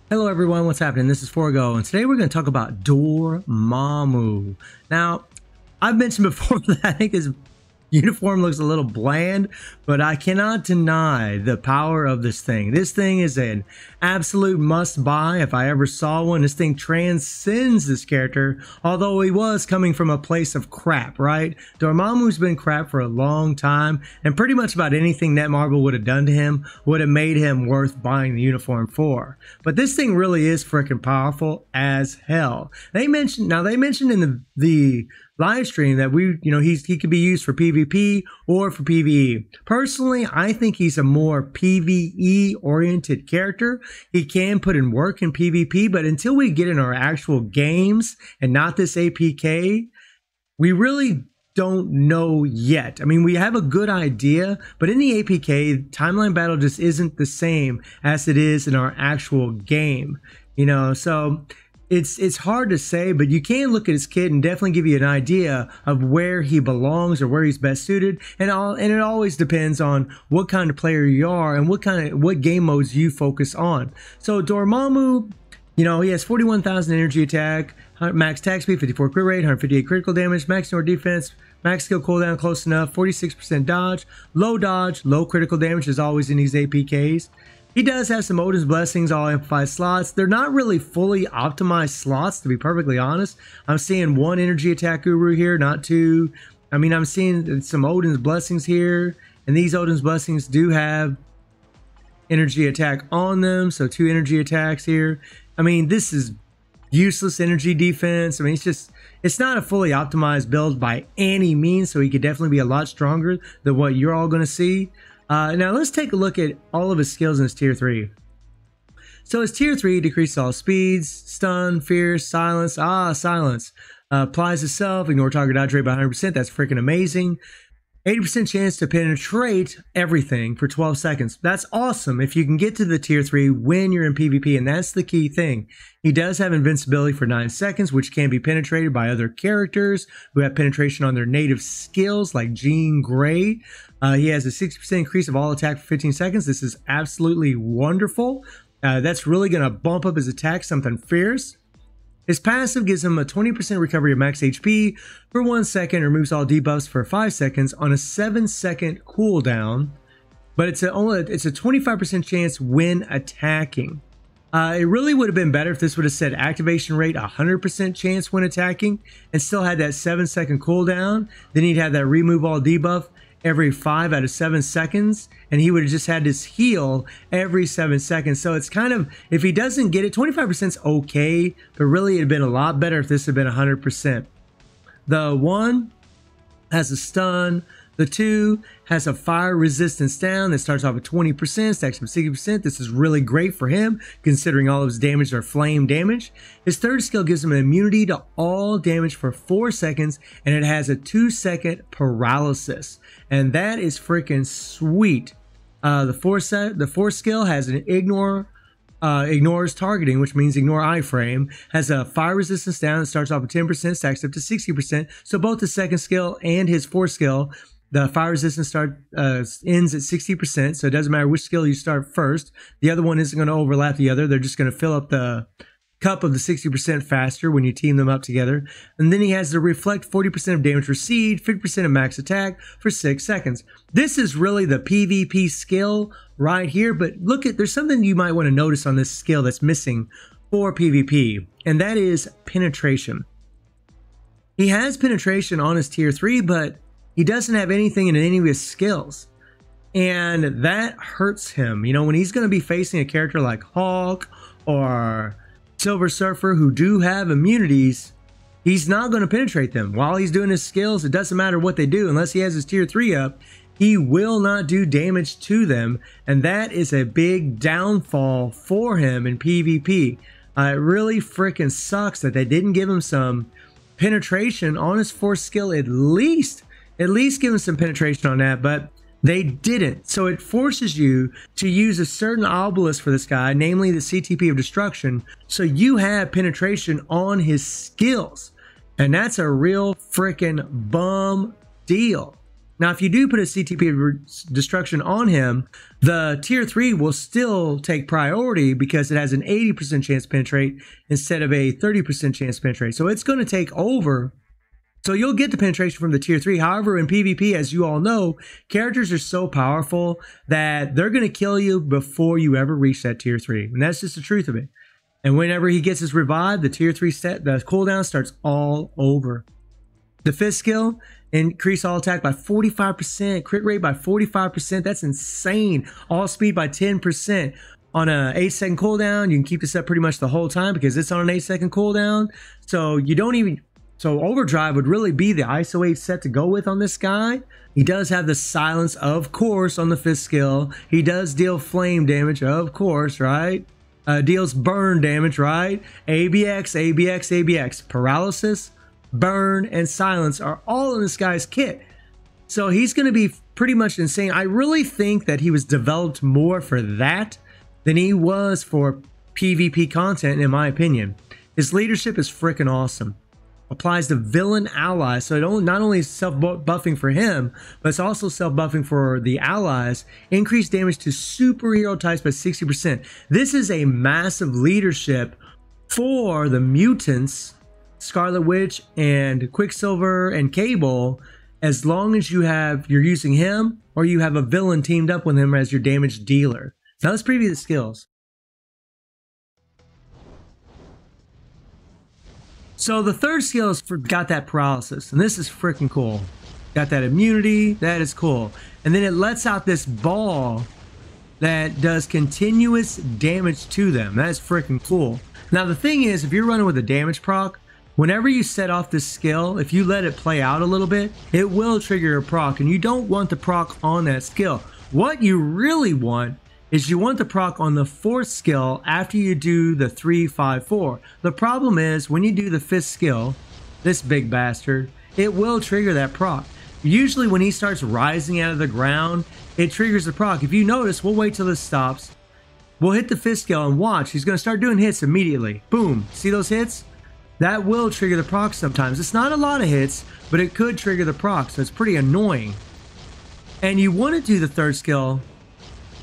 Hello everyone, what's happening? This is Forgo, and today we're going to talk about Dormammu. Now, I've mentioned before that I think his uniform looks a little bland, but I cannot deny the power of this thing. This thing is an absolute must-buy if I ever saw one. This thing transcends this character, although he was coming from a place of crap, right? Dormammu's been crap for a long time, and pretty much about anything Netmarble would have done to him would have made him worth buying the uniform for. But this thing really is freaking powerful as hell. They mentioned in the live stream that he could be used for PvP or for PvE. Personally, I think he's a more PvE oriented character. He can put in work in PvP, but until we get in our actual games and not this APK, we really don't know yet. I mean, we have a good idea, but in the APK, timeline battle just isn't the same as it is in our actual game, so it's hard to say, but you can look at his kit and definitely give you an idea of where he belongs or where he's best suited. And it always depends on what kind of player you are and what game modes you focus on. So Dormammu, he has 41,000 energy attack, max attack speed, 54 crit rate, 158 critical damage, max ignore defense, max skill cooldown close enough, 46% dodge, low critical damage as always in these APKs. He does have some Odin's Blessings, all amplified slots. They're not really fully optimized slots, to be perfectly honest. I'm seeing one energy attack guru here, not two. I mean, I'm seeing some Odin's Blessings here, and these Odin's Blessings do have energy attack on them, so 2 energy attacks here. I mean, this is useless energy defense. I mean, it's not a fully optimized build by any means, so he could definitely be a lot stronger than what you're all going to see. Now let's take a look at all of his skills in his tier 3. So his tier 3 decreases all speeds, stun, fear, silence. Silence. Applies itself, ignore target dodge rate by 100%. That's freaking amazing. 80% chance to penetrate everything for 12 seconds. That's awesome if you can get to the tier 3 when you're in PvP, and that's the key thing. He does have invincibility for 9 seconds, which can be penetrated by other characters who have penetration on their native skills, like Jean Grey. He has a 60% increase of all attack for 15 seconds. This is absolutely wonderful. That's really going to bump up his attack something fierce. His passive gives him a 20% recovery of max HP for 1 second, removes all debuffs for 5 seconds on a 7-second cooldown, but it's a 25% chance when attacking. It really would have been better if this would have said activation rate 100% chance when attacking and still had that 7-second cooldown. Then he'd have that remove all debuff every 5 out of 7 seconds, and he would have just had this heal every 7 seconds. So it's kind of, if he doesn't get it, 25% is okay, but really it'd been a lot better if this had been 100%. The 1 has a stun. The 2 has a fire resistance down that starts off at 20%, stacks up 60%. This is really great for him, considering all of his damage are flame damage. His 3rd skill gives him an immunity to all damage for 4 seconds, and it has a 2-second paralysis. And that is freaking sweet. The 4th skill has an ignores targeting, which means ignore iframe, has a fire resistance down that starts off at 10%, stacks up to 60%. So both the 2nd skill and his 4th skill, the fire resistance ends at 60%, so it doesn't matter which skill you start first. The other one isn't going to overlap the other. They're just going to fill up the cup of the 60% faster when you team them up together. And then he has to reflect 40% of damage received, 50% of max attack for 6 seconds. This is really the PvP skill right here, but there's something you might want to notice on this skill that's missing for PvP, and that is penetration. He has penetration on his tier 3, but he doesn't have anything in any of his skills, and that hurts him. When he's going to be facing a character like Hawk or Silver Surfer who do have immunities, he's not going to penetrate them. While he's doing his skills, it doesn't matter what they do. Unless he has his tier 3 up, he will not do damage to them, and that is a big downfall for him in PvP. It really freaking sucks that they didn't give him some penetration on his 4th skill at least give him some penetration on that, but they didn't. So it forces you to use a certain obelisk for this guy, namely the CTP of destruction, so you have penetration on his skills. And that's a real freaking bum deal. Now, if you do put a CTP of destruction on him, the tier 3 will still take priority because it has an 80% chance to penetrate instead of a 30% chance to penetrate. So it's going to take over. So you'll get the penetration from the tier 3. However, in PvP, as you all know, characters are so powerful that they're going to kill you before you ever reach that tier 3. And that's just the truth of it. And whenever he gets his revive, the tier 3 set, the cooldown starts all over. The 5th skill, increase all attack by 45%, crit rate by 45%. That's insane. All speed by 10%. On a 8-second cooldown, you can keep this up pretty much the whole time because it's on an 8-second cooldown. So you don't even... So overdrive would really be the ISO 8 set to go with on this guy. He does have the silence, of course, on the 5th skill. He does deal flame damage, of course, right? Deals burn damage, right? ABX, ABX, ABX. Paralysis, burn, and silence are all in this guy's kit. So he's going to be pretty much insane. I really think that he was developed more for that than he was for PvP content, in my opinion. His leadership is freaking awesome. Applies to villain allies, so it not only is self-buffing for him, but it's also self-buffing for the allies. Increased damage to superhero types by 60%. This is a massive leadership for the mutants, Scarlet Witch and Quicksilver and Cable, as long as you're using him or you have a villain teamed up with him as your damage dealer. Now let's preview the skills. So the 3rd skill has got that paralysis, and this is freaking cool. Got that immunity, that is cool. And then it lets out this ball that does continuous damage to them. That is freaking cool. Now the thing is, if you're running with a damage proc, whenever you set off this skill, if you let it play out a little bit, it will trigger a proc, and you don't want the proc on that skill. What you really want is you want the proc on the 4th skill after you do the 3-5-4. The problem is when you do the 5th skill, this big bastard, it will trigger that proc. Usually when he starts rising out of the ground, it triggers the proc. If you notice, we'll wait till this stops. We'll hit the 5th skill and watch. He's going to start doing hits immediately. Boom. See those hits? That will trigger the proc sometimes. It's not a lot of hits, but it could trigger the proc, so it's pretty annoying. And you want to do the 3rd skill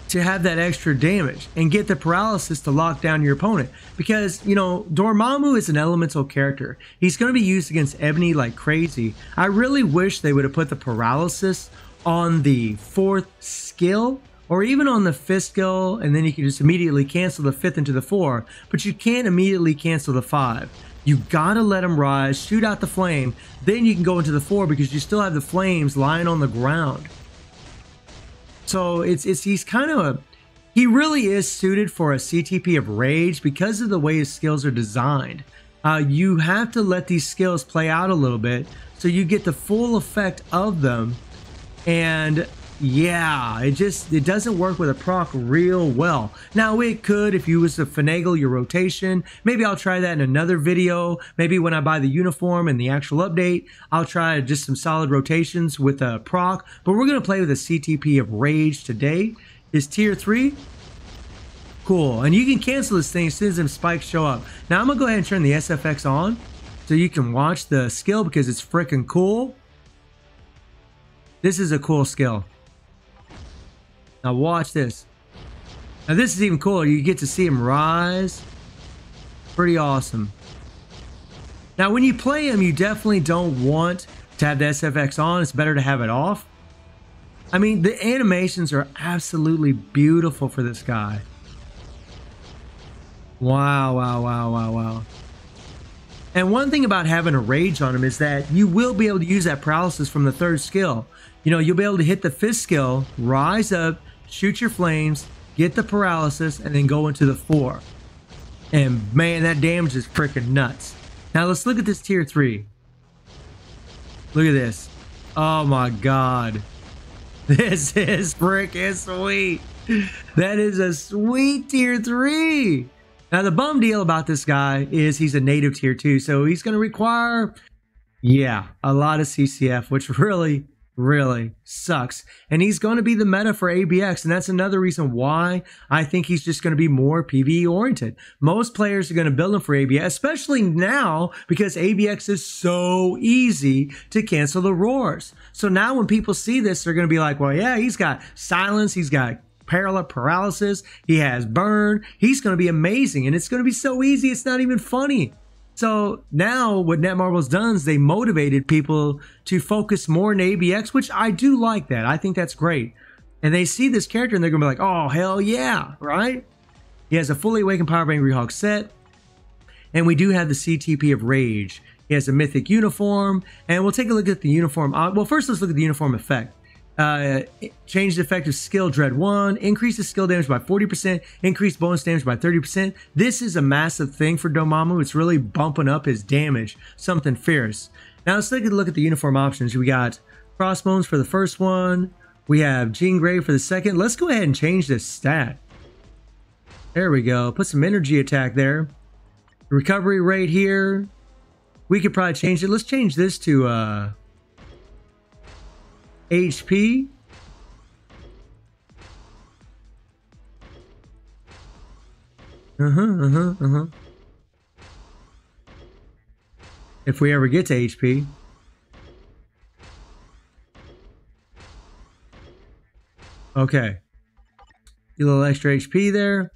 to have that extra damage and get the paralysis to lock down your opponent, because you know Dormammu is an elemental character. He's going to be used against Ebony like crazy. I really wish they would have put the paralysis on the 4th skill or even on the 5th skill, and then you can just immediately cancel the 5th into the 4, but you can't immediately cancel the 5. You gotta let him rise, shoot out the flame, then you can go into the 4 because you still have the flames lying on the ground. So he really is suited for a CTP of Rage because of the way his skills are designed. You have to let these skills play out a little bit so you get the full effect of them. And yeah, it doesn't work with a proc real well. Now it could if you was to finagle your rotation. Maybe I'll try that in another video. Maybe when I buy the uniform and the actual update, I'll try just some solid rotations with a proc. But we're going to play with a CTP of Rage today. Is tier 3. Cool. And you can cancel this thing as soon as them spikes show up. Now I'm going to go ahead and turn the SFX on so you can watch the skill because it's freaking cool. This is a cool skill. Now watch this. Now this is even cooler. You get to see him rise. Pretty awesome. Now when you play him, you definitely don't want to have the SFX on. It's better to have it off. I mean, the animations are absolutely beautiful for this guy. Wow, wow, wow, wow, wow. And one thing about having a rage on him is that you will be able to use that paralysis from the 3rd skill. You know, you'll be able to hit the 5th skill, rise up, shoot your flames, get the paralysis, and then go into the 4. And man, that damage is freaking nuts. Now let's look at this tier 3. Look at this. Oh my god. This is freaking sweet. That is a sweet tier 3. Now the bum deal about this guy is he's a native tier 2, so he's going to require, yeah, a lot of CCF, which really really sucks. And he's going to be the meta for ABX. And that's another reason why I think he's just going to be more PvE oriented. Most players are going to build him for ABX, especially now because ABX is so easy to cancel the roars. So now when people see this, they're going to be like, well, yeah, he's got silence. He's got paralysis. He has burn. He's going to be amazing. And it's going to be so easy. It's not even funny. So now what Netmarble's done is they motivated people to focus more on ABX, which I do like that. I think that's great. And they see this character and they're going to be like, oh, hell yeah, right? He has a fully awakened Power of Angry Hawk set. And we do have the CTP of Rage. He has a mythic uniform. And we'll take a look at the uniform. Well, first let's look at the uniform effect. Change the effect of skill Dread 1, increase the skill damage by 40%, increase bonus damage by 30%. This is a massive thing for Dormammu. It's really bumping up his damage, something fierce. Now let's take a look at the uniform options. We got Crossbones for the first one. We have Jean Grey for the second. Let's go ahead and change this stat. There we go. Put some energy attack there. Recovery rate here. We could probably change it. Let's change this to HP. If we ever get to HP. Okay. A little extra HP there.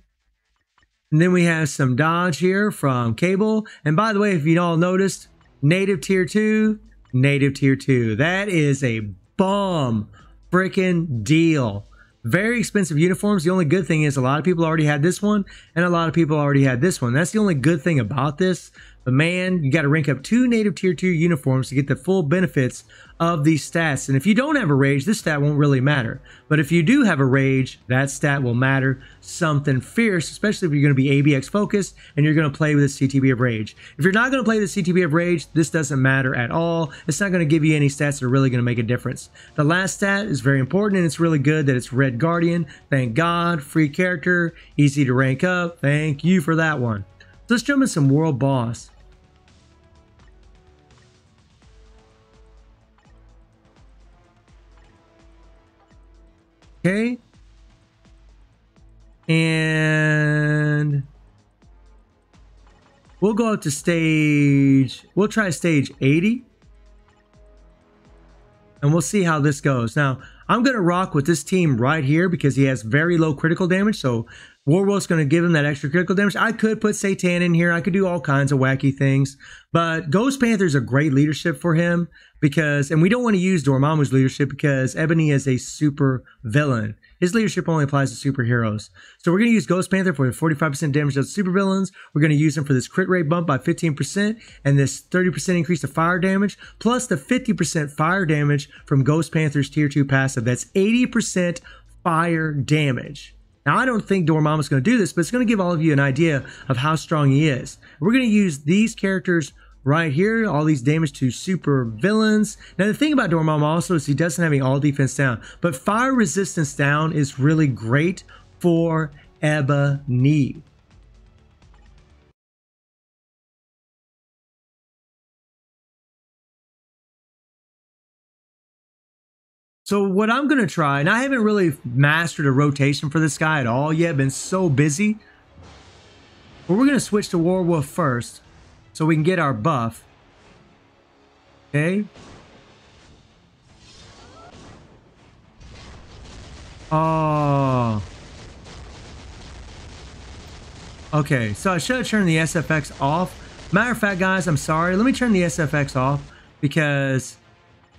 And then we have some dodge here from Cable. And by the way, if you all noticed, native tier 2, native tier 2. That is a bomb freaking deal. Very expensive uniforms. The only good thing is a lot of people already had this one and a lot of people already had this one. That's the only good thing about this. But man, you got to rank up 2 native tier 2 uniforms to get the full benefits of these stats. And if you don't have a rage, this stat won't really matter. But if you do have a rage, that stat will matter something fierce, especially if you're going to be ABX focused and you're going to play with the CTB of rage. If you're not going to play the CTB of rage, this doesn't matter at all. It's not going to give you any stats that are really going to make a difference. The last stat is very important and it's really good that it's Red Guardian. Thank God. Free character, easy to rank up. Thank you for that one. So let's jump in some World Boss. Okay. And we'll go up to stage, we'll try stage 80. And we'll see how this goes. Now, I'm going to rock with this team right here because he has very low critical damage. So Warwolf's going to give him that extra critical damage. I could put Satan in here. I could do all kinds of wacky things. But Ghost Panther is a great leadership for him because, and we don't want to use Dormammu's leadership because Ebony is a super villain. His leadership only applies to superheroes. So we're going to use Ghost Panther for the 45% damage of supervillains. We're going to use him for this crit rate bump by 15% and this 30% increase to fire damage, plus the 50% fire damage from Ghost Panther's tier 2 passive. That's 80% fire damage. Now, I don't think Dormammu's going to do this, but it's going to give all of you an idea of how strong he is. We're going to use these characters right here, all these damage to super villains. Now, the thing about Dormammu also is he doesn't have any all defense down, but fire resistance down is really great for Ebony. So what I'm going to try, and I haven't really mastered a rotation for this guy at all yet, been so busy. But we're going to switch to Warwolf first so we can get our buff. Okay. Oh. Okay, so I should have turned the SFX off. Matter of fact, guys, I'm sorry. Let me turn the SFX off because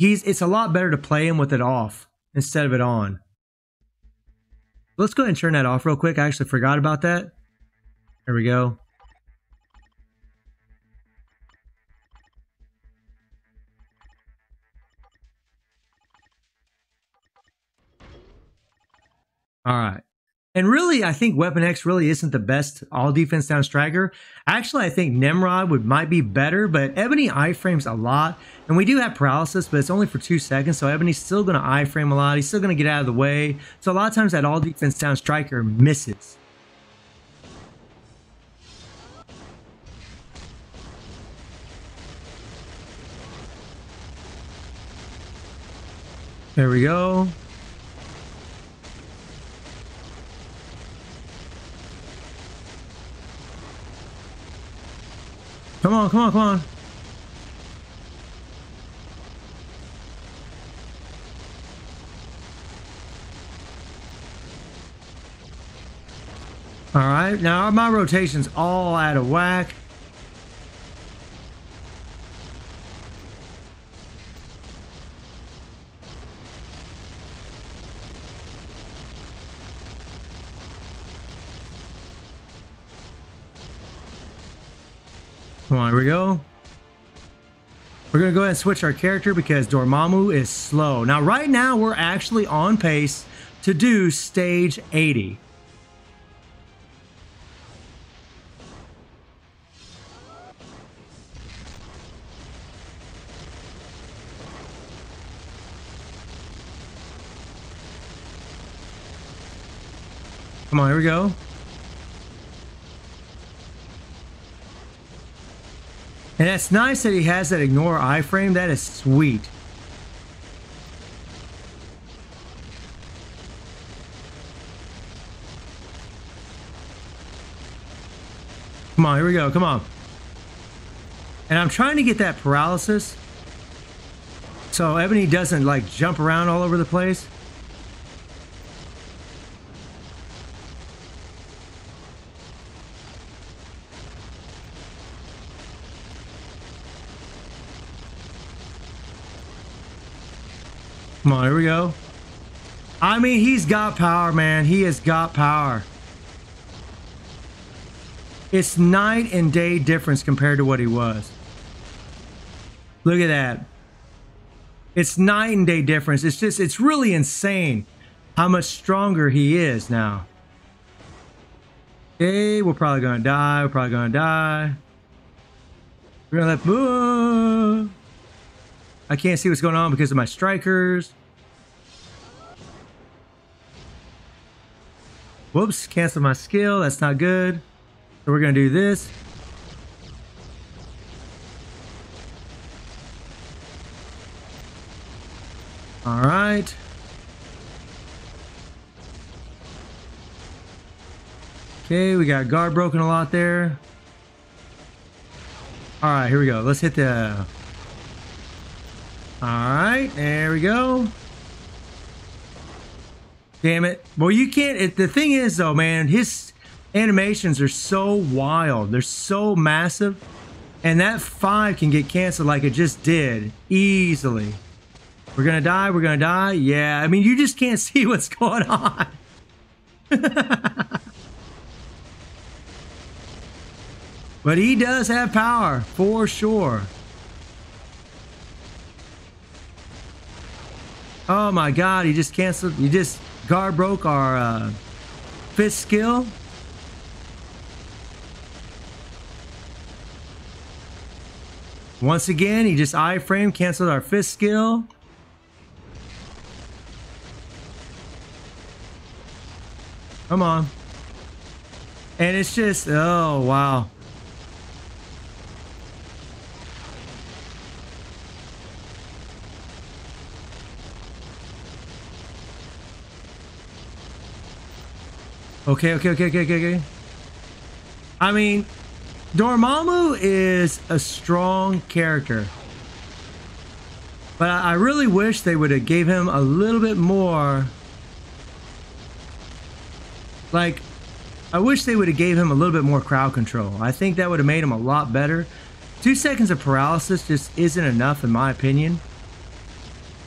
it's a lot better to play him with it off instead of it on. Let's go ahead and turn that off real quick. I actually forgot about that. There we go. All right. And really, I think Weapon X really isn't the best all defense down striker. Actually, I think Nimrod might be better, but Ebony iframes a lot. And we do have paralysis, but it's only for 2 seconds. So Ebony's still going to iframe a lot. He's still going to get out of the way. So a lot of times that all defense down striker misses. There we go. Come on, come on, come on. All right, now my rotation's all out of whack. Come on, here we go. We're gonna go ahead and switch our character because Dormammu is slow. Now, right now, we're actually on pace to do stage 80. Come on, here we go. And that's nice that he has that ignore iframe. That is sweet. Come on, here we go. Come on. And I'm trying to get that paralysis so Ebony doesn't like jump around all over the place. Come on, here we go. I mean, he's got power, man. He has got power. It's night and day difference compared to what he was. Look at that. It's night and day difference. It's just, it's really insane how much stronger he is now. Okay, we're probably gonna die. We're probably gonna die. We're gonna let... I can't see what's going on because of my strikers. Whoops, cancel my skill. That's not good. So we're going to do this. All right. Okay, we got guard broken a lot there. All right, here we go. Let's hit the... All right, there we go. Damn it. Well, you can't... The thing is, though, man, his animations are so wild. They're so massive. And that 5 can get canceled like it just did. Easily. We're going to die. We're going to die. Yeah, I mean, you just can't see what's going on. But he does have power, for sure. Oh my god, he just canceled. He just guard broke our fist skill. Once again, he just iframe canceled our fist skill. Come on. And it's just, oh wow. Okay. I mean, Dormammu is a strong character. But I really wish they would have gave him a little bit more. Like, I wish they would have gave him a little bit more crowd control. I think that would have made him a lot better. 2 seconds of paralysis just isn't enough in my opinion.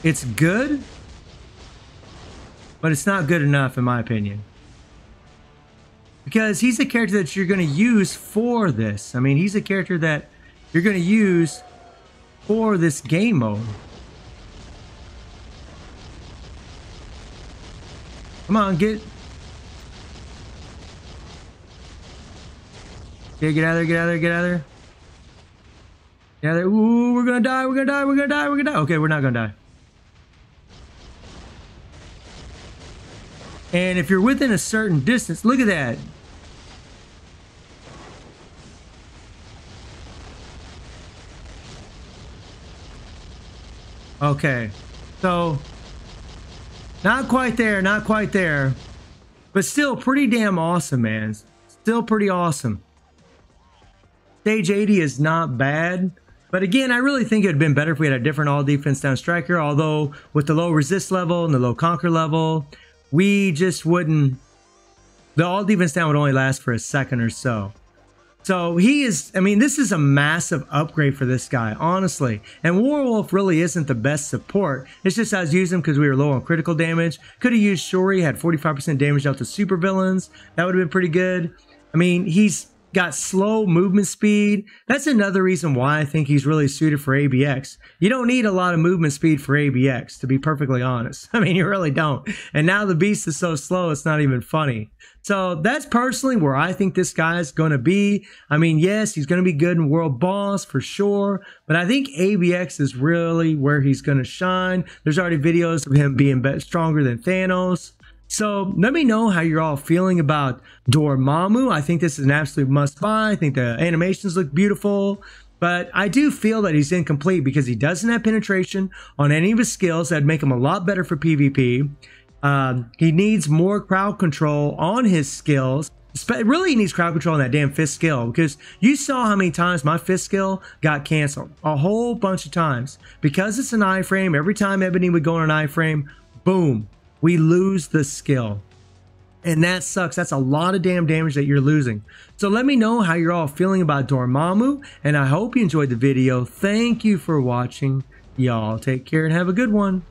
It's good, but it's not good enough in my opinion. Because he's a character that you're going to use for this. I mean, he's a character that you're going to use for this game mode. Come on, get out of there, get out of there, get out of there. Get out of there. Ooh, we're going to die, we're going to die, we're going to die, we're going to die. Okay, we're not going to die. And if you're within a certain distance, look at that. Okay, so Not quite there, not quite there. But still pretty damn awesome, man. Still pretty awesome. Stage 80 is not bad. But again, I really think it would have been better if we had a different all defense down striker. Although with the low resist level and the low conquer level, we just wouldn't. The all defense down would only last for a second or so. So he is, I mean, this is a massive upgrade for this guy, honestly. And Warwolf really isn't the best support. It's just I was using him because we were low on critical damage. Could have used Shuri, had 45% damage out to supervillains. That would have been pretty good. I mean, he's got slow movement speed. That's another reason why I think he's really suited for ABX. You don't need a lot of movement speed for ABX, to be perfectly honest. I mean, you really don't. And now the beast is so slow, it's not even funny. So that's personally where I think this guy is going to be. I mean, yes, he's going to be good in World Boss for sure, but I think ABX is really where he's going to shine. There's already videos of him being stronger than Thanos. So let me know how you're all feeling about Dormammu. I think this is an absolute must buy. I think the animations look beautiful, but I do feel that he's incomplete because he doesn't have penetration on any of his skills. That'd make him a lot better for PvP. He needs more crowd control on his skills. Really, he needs crowd control on that damn fist skill, because you saw how many times my fist skill got canceled. A whole bunch of times. Because it's an iframe, every time Ebony would go on an iframe, boom, we lose the skill. And that sucks. That's a lot of damn damage that you're losing. So let me know how you're all feeling about Dormammu, and I hope you enjoyed the video. Thank you for watching. Y'all take care and have a good one.